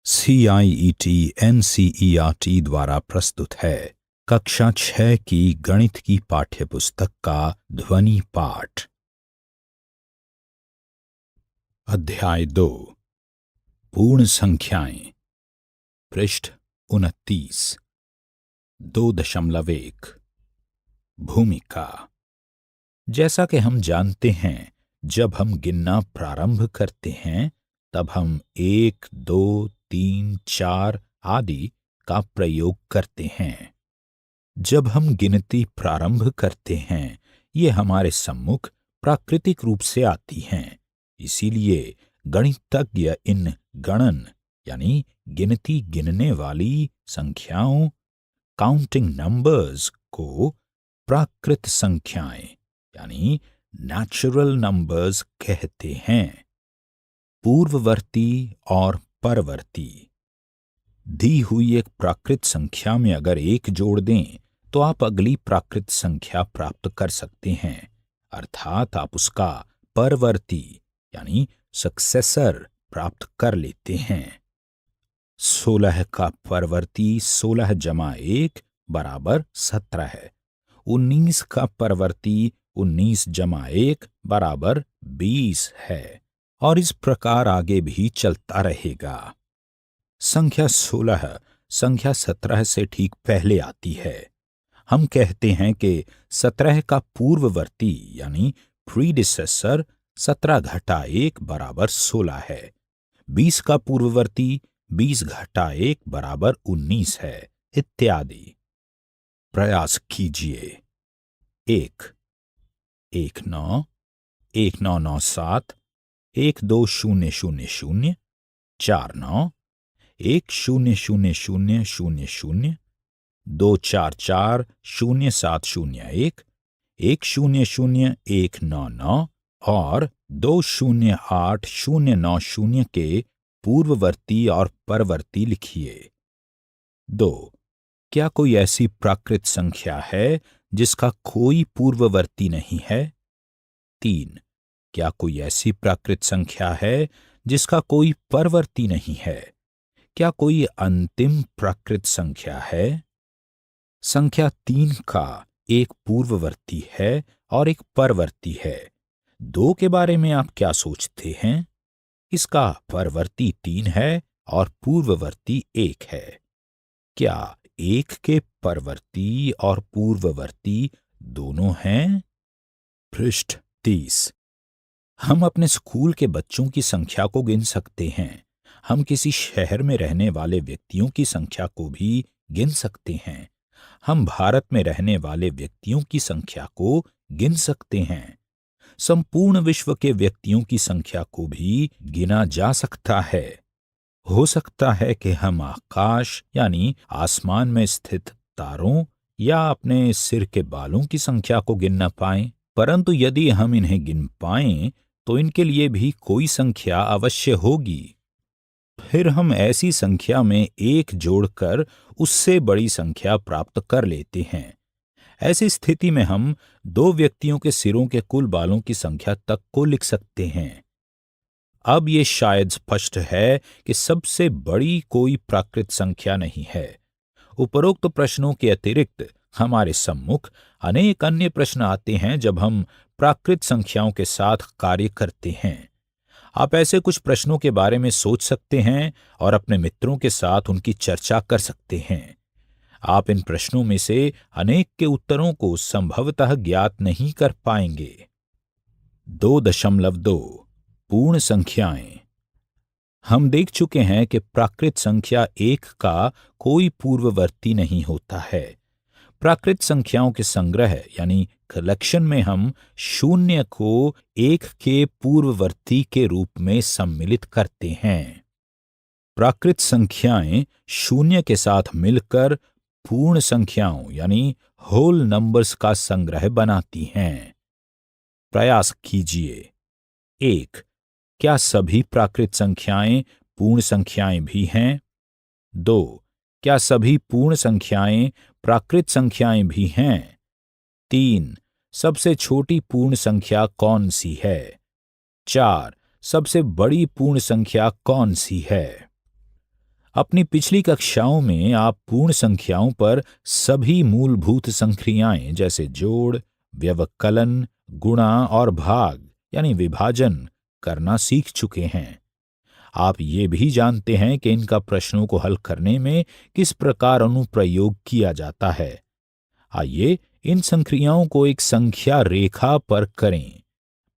CIET NCERT द्वारा प्रस्तुत है कक्षा 6 की गणित की पाठ्यपुस्तक का ध्वनि पाठ। अध्याय 2 पूर्ण संख्याएं, पृष्ठ 29। 2.1 भूमिका। जैसा कि हम जानते हैं, जब हम गिनना प्रारंभ करते हैं तब हम 1, 2, 3, 4 आदि का प्रयोग करते हैं। जब हम गिनती प्रारंभ करते हैं, ये हमारे सम्मुख प्राकृतिक रूप से आती हैं। इसीलिए गणितज्ञ इन गणन यानी गिनती गिनने वाली संख्याओं काउंटिंग नंबर्स को प्राकृत संख्याएं यानी नेचुरल नंबर्स कहते हैं। पूर्ववर्ती और परवर्ती। दी हुई एक प्राकृत संख्या में अगर 1 जोड़ दें तो आप अगली प्राकृत संख्या प्राप्त कर सकते हैं, अर्थात आप उसका परवर्ती यानी सक्सेसर प्राप्त कर लेते हैं। 16 का परवर्ती 16 जमा 1 बराबर 17 है। 19 का परवर्ती 19 जमा 1 बराबर 20 है, और इस प्रकार आगे भी चलता रहेगा। संख्या 16 संख्या 17 से ठीक पहले आती है। हम कहते हैं कि 17 का पूर्ववर्ती यानी प्रीडिसेसर 17 घटा 1 बराबर 16 है। 20 का पूर्ववर्ती 20 घटा 1 बराबर 19 है, इत्यादि। प्रयास कीजिए। 1 19 1997 12000 49 100000 244 0701 100199 और 208090 के पूर्ववर्ती और परवर्ती लिखिए। 2. क्या कोई ऐसी प्राकृत संख्या है जिसका कोई पूर्ववर्ती नहीं है? 3. क्या कोई ऐसी प्राकृत संख्या है जिसका कोई परवर्ती नहीं है? क्या कोई अंतिम प्राकृत संख्या है? संख्या 3 का एक पूर्ववर्ती है और एक परवर्ती है। 2 के बारे में आप क्या सोचते हैं? इसका परवर्ती 3 है और पूर्ववर्ती 1 है। क्या 1 के परवर्ती और पूर्ववर्ती दोनों हैं? पृष्ठ 30। हम अपने स्कूल के बच्चों की संख्या को गिन सकते हैं। हम किसी शहर में रहने वाले व्यक्तियों की संख्या को भी गिन सकते हैं। हम भारत में रहने वाले व्यक्तियों की संख्या को गिन सकते हैं। संपूर्ण विश्व के व्यक्तियों की संख्या को भी गिना जा सकता है। हो सकता है कि हम आकाश यानी आसमान में स्थित तारों या अपने सिर के बालों की संख्या को गिन न पाएं, परंतु यदि हम इन्हें गिन पाएं तो इनके लिए भी कोई संख्या अवश्य होगी। फिर हम ऐसी संख्या में 1 जोड़कर उससे बड़ी संख्या प्राप्त कर लेते हैं। ऐसी स्थिति में हम 2 व्यक्तियों के सिरों के कुल बालों की संख्या तक को लिख सकते हैं। अब ये शायद स्पष्ट है कि सबसे बड़ी कोई प्राकृत संख्या नहीं है। उपरोक्त प्रश्नों के अतिरिक्त हमारे सम्मुख अनेक अन्य प्रश्न आते हैं जब हम प्राकृत संख्याओं के साथ कार्य करते हैं। आप ऐसे कुछ प्रश्नों के बारे में सोच सकते हैं और अपने मित्रों के साथ उनकी चर्चा कर सकते हैं। आप इन प्रश्नों में से अनेक के उत्तरों को संभवतः ज्ञात नहीं कर पाएंगे। 2.2 पूर्ण संख्याएं। हम देख चुके हैं कि प्राकृत संख्या 1 का कोई पूर्ववर्ती नहीं होता है। प्राकृत संख्याओं के संग्रह यानी कलेक्शन में हम 0 को 1 के पूर्ववर्ती के रूप में सम्मिलित करते हैं। प्राकृत संख्याएं 0 के साथ मिलकर पूर्ण संख्याओं यानी होल नंबर्स का संग्रह बनाती हैं। प्रयास कीजिए। 1. क्या सभी प्राकृत संख्याएं पूर्ण संख्याएं भी हैं? 2. क्या सभी पूर्ण संख्याएं प्राकृत संख्याएं भी हैं? 3. सबसे छोटी पूर्ण संख्या कौन सी है? 4. सबसे बड़ी पूर्ण संख्या कौन सी है? अपनी पिछली कक्षाओं में आप पूर्ण संख्याओं पर सभी मूलभूत संक्रियाएं जैसे जोड़, व्यवकलन, गुणा और भाग यानी विभाजन करना सीख चुके हैं। आप ये भी जानते हैं कि इनका प्रश्नों को हल करने में किस प्रकार अनुप्रयोग किया जाता है। आइए इन संक्रियाओं को एक संख्या रेखा पर करें,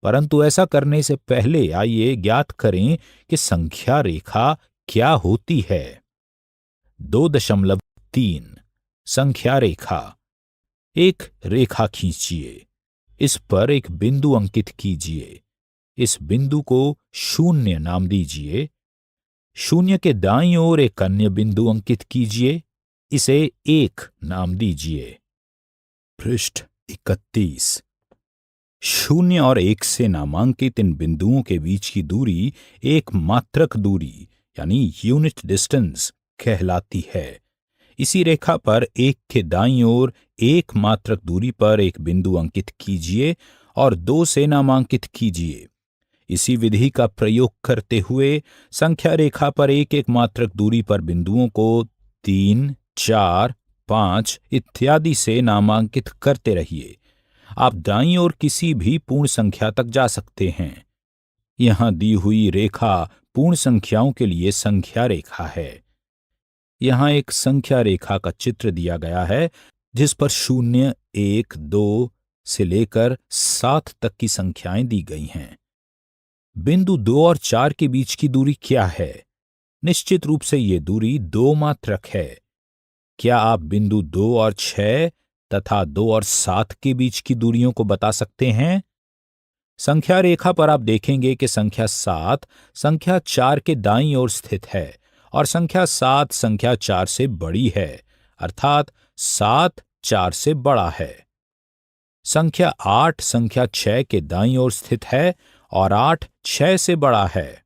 परंतु ऐसा करने से पहले आइए ज्ञात करें कि संख्या रेखा क्या होती है। 2.3 संख्या रेखा। एक रेखा खींचिए, इस पर एक बिंदु अंकित कीजिए। इस बिंदु को 0 नाम दीजिए। 0 के दाईं ओर एक अन्य बिंदु अंकित कीजिए, इसे 1 नाम दीजिए। पृष्ठ 31। 0 और 1 से नामांकित इन बिंदुओं के बीच की दूरी एक मात्रक दूरी यानी यूनिट डिस्टेंस कहलाती है। इसी रेखा पर 1 के दाईं ओर एक मात्रक दूरी पर एक बिंदु अंकित कीजिए और 2 से नामांकित कीजिए। इसी विधि का प्रयोग करते हुए संख्या रेखा पर एक एक मात्रक दूरी पर बिंदुओं को 3, 4, 5 इत्यादि से नामांकित करते रहिए। आप दाईं ओर किसी भी पूर्ण संख्या तक जा सकते हैं। यहां दी हुई रेखा पूर्ण संख्याओं के लिए संख्या रेखा है। यहां एक संख्या रेखा का चित्र दिया गया है जिस पर 0, 1, 2 से लेकर 7 तक की संख्याएं दी गई हैं। बिंदु 2 और 4 के बीच की दूरी क्या है? निश्चित रूप से ये दूरी 2 मात्रक है। क्या आप बिंदु 2 और 6 तथा 2 और 7 के बीच की दूरियों को बता सकते हैं? संख्या रेखा पर आप देखेंगे कि संख्या 7 संख्या 4 के दाईं ओर स्थित है और संख्या 7 संख्या 4 से बड़ी है, अर्थात 7 4 से बड़ा है। संख्या 8 संख्या 6 के दाईं ओर स्थित है और 8 6 से बड़ा है।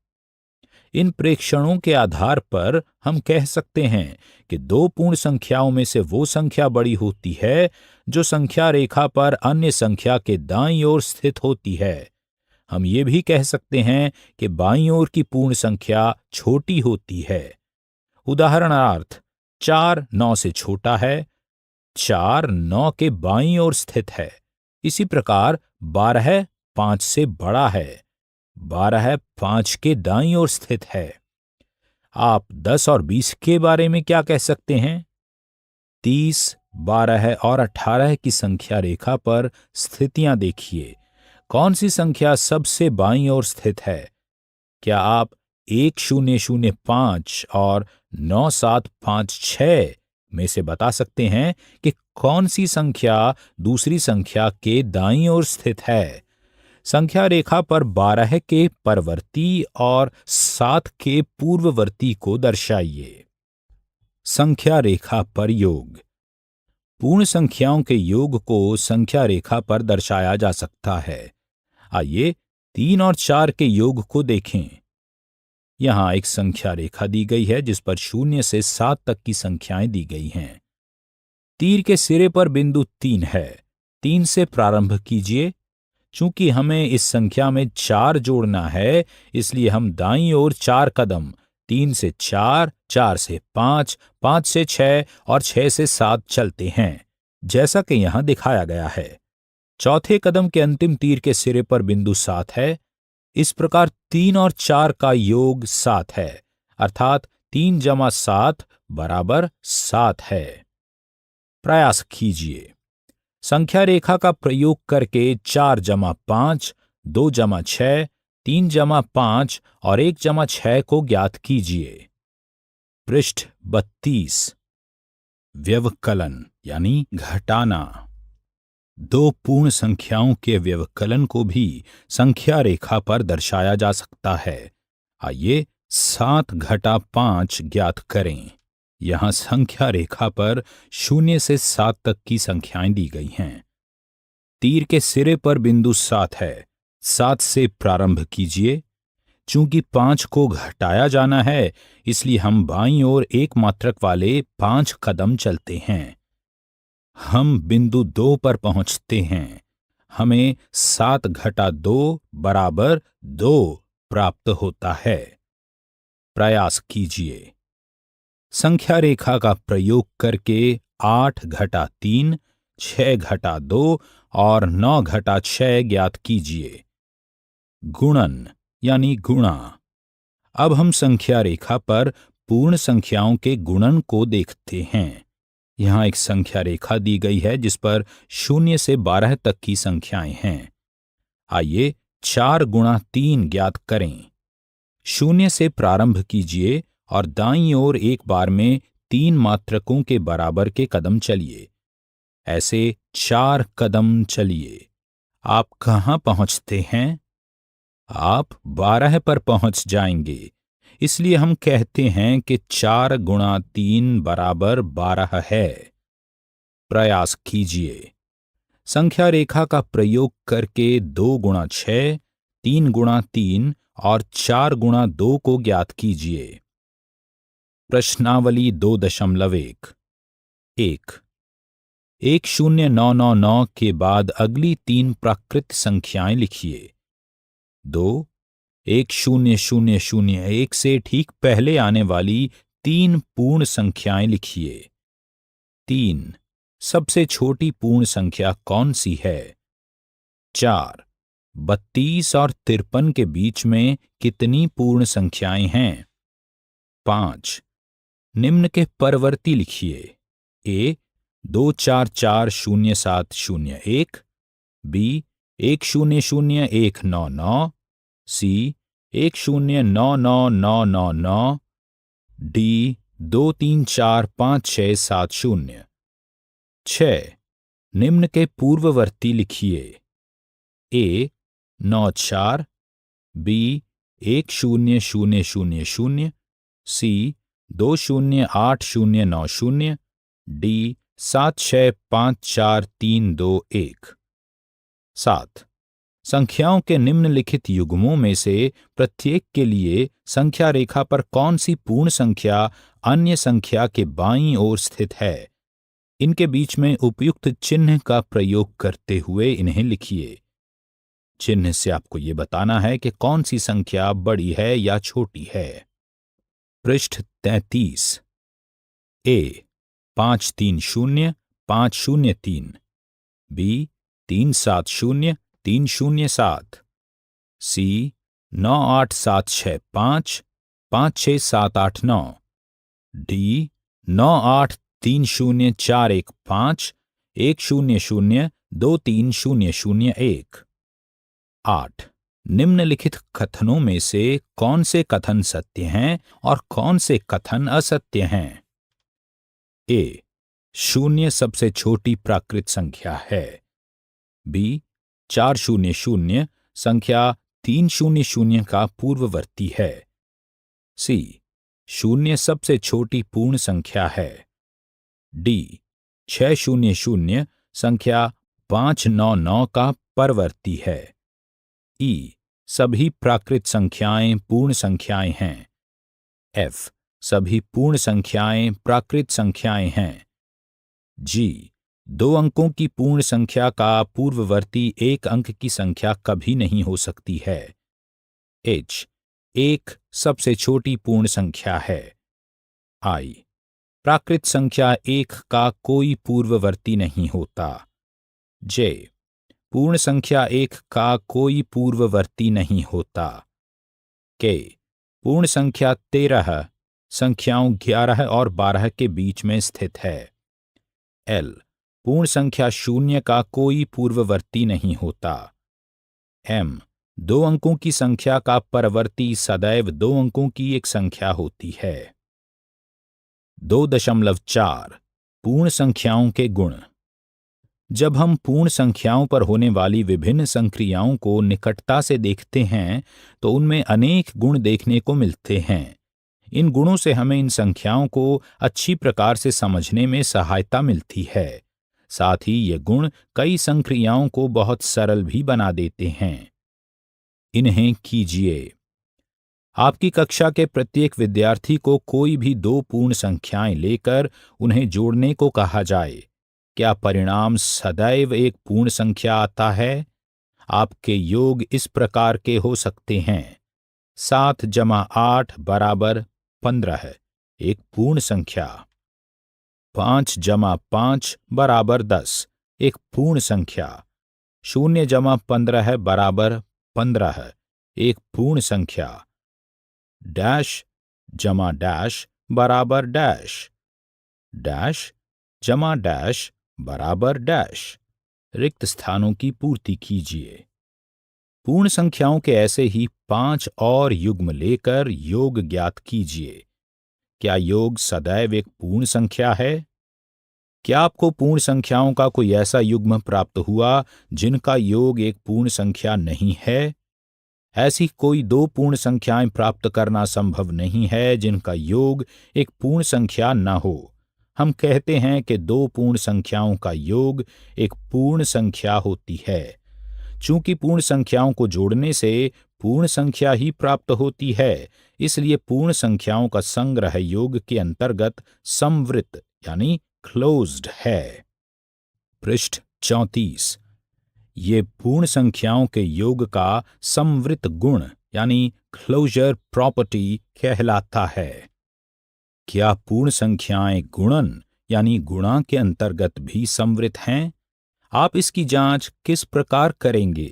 इन प्रेक्षणों के आधार पर हम कह सकते हैं कि दो पूर्ण संख्याओं में से वो संख्या बड़ी होती है जो संख्या रेखा पर अन्य संख्या के दाईं ओर स्थित होती है। हम ये भी कह सकते हैं कि बाईं ओर की पूर्ण संख्या छोटी होती है। उदाहरणार्थ 4 9 से छोटा है, 4 9 के बाईं ओर स्थित है। इसी प्रकार 12 5 से बड़ा है, 12 5 के दाईं ओर स्थित है। आप 10 और 20 के बारे में क्या कह सकते हैं? 30, 12 और 18 की संख्या रेखा पर स्थितियां देखिए। कौन सी संख्या सबसे बाईं ओर स्थित है? क्या आप 1005 और 9756 में से बता सकते हैं कि कौन सी संख्या दूसरी संख्या के दाईं ओर स्थित है? संख्या रेखा पर 12 के परवर्ती और 7 के पूर्ववर्ती को दर्शाइए। संख्या रेखा पर योग। पूर्ण संख्याओं के योग को संख्या रेखा पर दर्शाया जा सकता है। आइए 3 और 4 के योग को देखें। यहां एक संख्या रेखा दी गई है जिस पर 0 से 7 तक की संख्याएं दी गई हैं। तीर के सिरे पर बिंदु 3 है। 3 से प्रारंभ कीजिए। चूंकि हमें इस संख्या में 4 जोड़ना है, इसलिए हम दाईं ओर 4 कदम 3 से 4, 4 से 5, 5 से 6 और 6 से 7 चलते हैं, जैसा कि यहां दिखाया गया है। चौथे कदम के अंतिम तीर के सिरे पर बिंदु 7 है। इस प्रकार 3 और 4 का योग 7 है, अर्थात 3 जमा 7 बराबर 7 है। प्रयास कीजिए। संख्या रेखा का प्रयोग करके 4 जमा 5, 2 जमा 6, 3 जमा 5 और 1 जमा 6 को ज्ञात कीजिए। पृष्ठ 32। व्यवकलन यानी घटाना। दो पूर्ण संख्याओं के व्यवकलन को भी संख्या रेखा पर दर्शाया जा सकता है। आइए 7 घटा 5 ज्ञात करें। यहां संख्या रेखा पर 0 से 7 तक की संख्याएं दी गई हैं। तीर के सिरे पर बिंदु 7 है। 7 से प्रारंभ कीजिए। चूंकि 5 को घटाया जाना है, इसलिए हम बाईं ओर एक मात्रक वाले 5 कदम चलते हैं। हम बिंदु 2 पर पहुंचते हैं। हमें 7 घटा 2 बराबर 2 प्राप्त होता है। प्रयास कीजिए। संख्या रेखा का प्रयोग करके 8 घटा 3, 6 घटा 2 और 9 घटा 6 ज्ञात कीजिए। गुणन यानी गुणा। अब हम संख्या रेखा पर पूर्ण संख्याओं के गुणन को देखते हैं। यहाँ एक संख्या रेखा दी गई है जिस पर 0 से 12 तक की संख्याएं हैं। आइए 4 गुणा 3 ज्ञात करें। 0 से प्रारंभ कीजिए और दाईं ओर एक बार में 3 मात्रकों के बराबर के कदम चलिए। ऐसे 4 कदम चलिए। आप कहां पहुंचते हैं? आप 12 पर पहुंच जाएंगे। इसलिए हम कहते हैं कि 4 गुणा 3 बराबर 12 है। प्रयास कीजिए। संख्या रेखा का प्रयोग करके 2 गुणा 6, 3 गुणा 3 और 4 गुणा 2 को ज्ञात कीजिए। प्रश्नावली 2.1 1 10999 के बाद अगली 3 प्राकृत संख्याएं लिखिए। 2 10001 से ठीक पहले आने वाली 3 पूर्ण संख्याएं लिखिए। 3 सबसे छोटी पूर्ण संख्या कौन सी है? 4 32 और 53 के बीच में कितनी पूर्ण संख्याएं हैं? 5 निम्न के परवर्ती लिखिए। ए 2440701, बी 100199, सी 1099999, डी 2345670। 6 निम्न के पूर्ववर्ती लिखिए। ए 94, बी 10000, सी 208090, डी 7654321। 7 संख्याओं के निम्नलिखित युग्मों में से प्रत्येक के लिए संख्या रेखा पर कौन सी पूर्ण संख्या अन्य संख्या के बाईं ओर स्थित है? इनके बीच में उपयुक्त चिन्ह का प्रयोग करते हुए इन्हें लिखिए। चिन्ह से आपको यह बताना है कि कौन सी संख्या बड़ी है या छोटी है। पृष्ठ 33। ए 530503, बी 370307, सी 98765 56789, डी 9830415 1002301। 8 निम्नलिखित कथनों में से कौन से कथन सत्य हैं और कौन से कथन असत्य हैं? ए 0 सबसे छोटी प्राकृत संख्या है। बी 400 संख्या 300 का पूर्ववर्ती है। सी 0 सबसे छोटी पूर्ण संख्या है। डी 600 संख्या 599 का परवर्ती है। ई सभी प्राकृत संख्याएं पूर्ण संख्याएं हैं। एफ सभी पूर्ण संख्याएं प्राकृत संख्याएं हैं। जी 2 अंकों की पूर्ण संख्या का पूर्ववर्ती 1 अंक की संख्या कभी नहीं हो सकती है। एच 1 सबसे छोटी पूर्ण संख्या है। आई प्राकृत संख्या 1 का कोई पूर्ववर्ती नहीं होता। जे पूर्ण संख्या 1 का कोई पूर्ववर्ती नहीं होता। के पूर्ण संख्या 13 संख्याओं 11 और 12 के बीच में स्थित है। एल पूर्ण संख्या 0 का कोई पूर्ववर्ती नहीं होता। एम 2 अंकों की संख्या का परवर्ती सदैव 2 अंकों की एक संख्या होती है। 2.4 पूर्ण संख्याओं के गुण। जब हम पूर्ण संख्याओं पर होने वाली विभिन्न संक्रियाओं को निकटता से देखते हैं तो उनमें अनेक गुण देखने को मिलते हैं। इन गुणों से हमें इन संख्याओं को अच्छी प्रकार से समझने में सहायता मिलती है। साथ ही ये गुण कई संक्रियाओं को बहुत सरल भी बना देते हैं। इन्हें कीजिए। आपकी कक्षा के प्रत्येक विद्यार्थी को कोई भी 2 पूर्ण संख्याएं लेकर उन्हें जोड़ने को कहा जाए। क्या परिणाम सदैव एक पूर्ण संख्या आता है? आपके योग इस प्रकार के हो सकते हैं। 7 + 8 = 15 है। एक पूर्ण संख्या। 5 जमा 5 बराबर 10, एक पूर्ण संख्या। 0 जमा 15 बराबर 15, एक पूर्ण संख्या। डैश जमा डैश बराबर डैश, डैश जमा डैश बराबर डैश। रिक्त स्थानों की पूर्ति कीजिए। पूर्ण संख्याओं के ऐसे ही 5 और युग्म लेकर योग ज्ञात कीजिए। क्या योग सदैव एक पूर्ण संख्या है? क्या आपको पूर्ण संख्याओं का कोई ऐसा युग्म प्राप्त हुआ जिनका योग एक पूर्ण संख्या नहीं है? ऐसी कोई 2 पूर्ण संख्याएं प्राप्त करना संभव नहीं है जिनका योग एक पूर्ण संख्या न हो। हम कहते हैं कि 2 पूर्ण संख्याओं का योग एक पूर्ण संख्या होती है। चूंकि पूर्ण संख्याओं को जोड़ने से पूर्ण संख्या ही प्राप्त होती है, इसलिए पूर्ण संख्याओं का संग्रह योग के अंतर्गत समवृत यानी क्लोज्ड है। पृष्ठ 34। ये पूर्ण संख्याओं के योग का समवृत गुण यानी क्लोजर प्रॉपर्टी कहलाता है। क्या पूर्ण संख्याएं गुणन यानी गुणा के अंतर्गत भी समवृत हैं? आप इसकी जांच किस प्रकार करेंगे?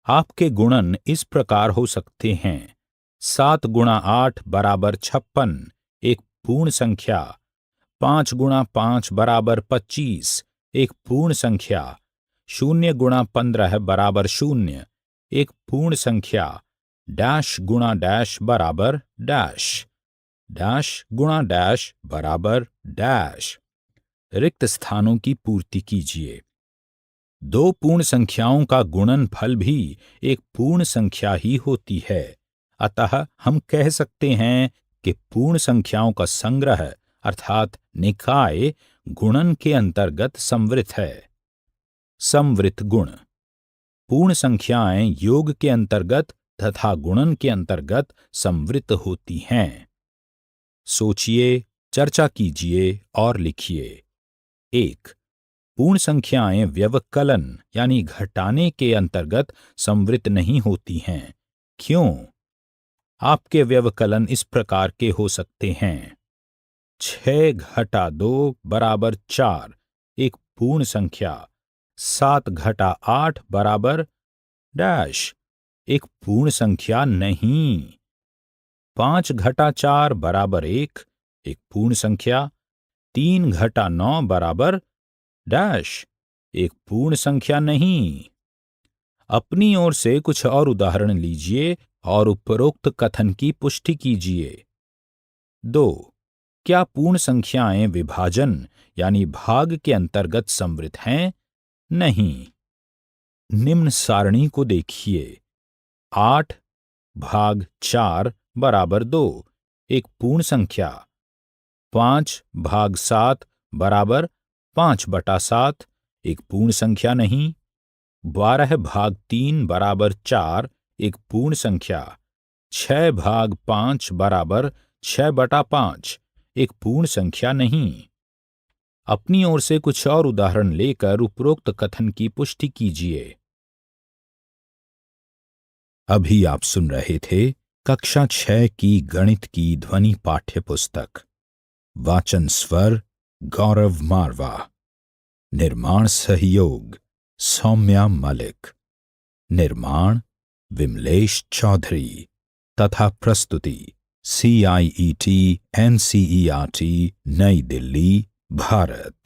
आपके गुणन इस प्रकार हो सकते हैं। 7 गुणा 8 बराबर 56, एक पूर्ण संख्या। 5 गुणा 5 बराबर 25, एक पूर्ण संख्या। 0 गुणा 15 बराबर 0, एक पूर्ण संख्या। डैश गुणा डैश बराबर डैश, डैश गुणा डैश बराबर डैश। रिक्त स्थानों की पूर्ति कीजिए। 2 पूर्ण संख्याओं का गुणनफल भी एक पूर्ण संख्या ही होती है। अतः हम कह सकते हैं कि पूर्ण संख्याओं का संग्रह अर्थात निकाय गुणन के अंतर्गत समवृत है। समवृत गुण। पूर्ण संख्याएं योग के अंतर्गत तथा गुणन के अंतर्गत समवृत होती हैं। सोचिए, चर्चा कीजिए और लिखिए। 1. पूर्ण संख्याएं व्यवकलन यानी घटाने के अंतर्गत समवृत नहीं होती हैं। क्यों? आपके व्यवकलन इस प्रकार के हो सकते हैं। 6 घटा 2 बराबर 4, एक पूर्ण संख्या। 7 घटा 8 बराबर डैश, एक पूर्ण संख्या नहीं। 5 घटा 4 बराबर 1, एक पूर्ण संख्या। 3 घटा 9 बराबर डैश, एक पूर्ण संख्या नहीं। अपनी ओर से कुछ और उदाहरण लीजिए और उपरोक्त कथन की पुष्टि कीजिए। 2. क्या पूर्ण संख्याएं विभाजन यानी भाग के अंतर्गत समवृत हैं? नहीं। निम्न सारणी को देखिए। 8 भाग 4 बराबर 2, एक पूर्ण संख्या। 5 भाग 7 बराबर 5/7, एक पूर्ण संख्या नहीं। 12 भाग 3 बराबर 4, एक पूर्ण संख्या। 6 भाग 5 बराबर 6/5, एक पूर्ण संख्या नहीं। अपनी ओर से कुछ और उदाहरण लेकर उपरोक्त कथन की पुष्टि कीजिए। अभी आप सुन रहे थे कक्षा 6 की गणित की ध्वनि पाठ्य पुस्तक। वाचन स्वर गौरव मारवा। निर्माण सहयोग सौम्या मलिक। निर्माण विमलेश चौधरी तथा प्रस्तुति CIET NCERT नई दिल्ली, भारत।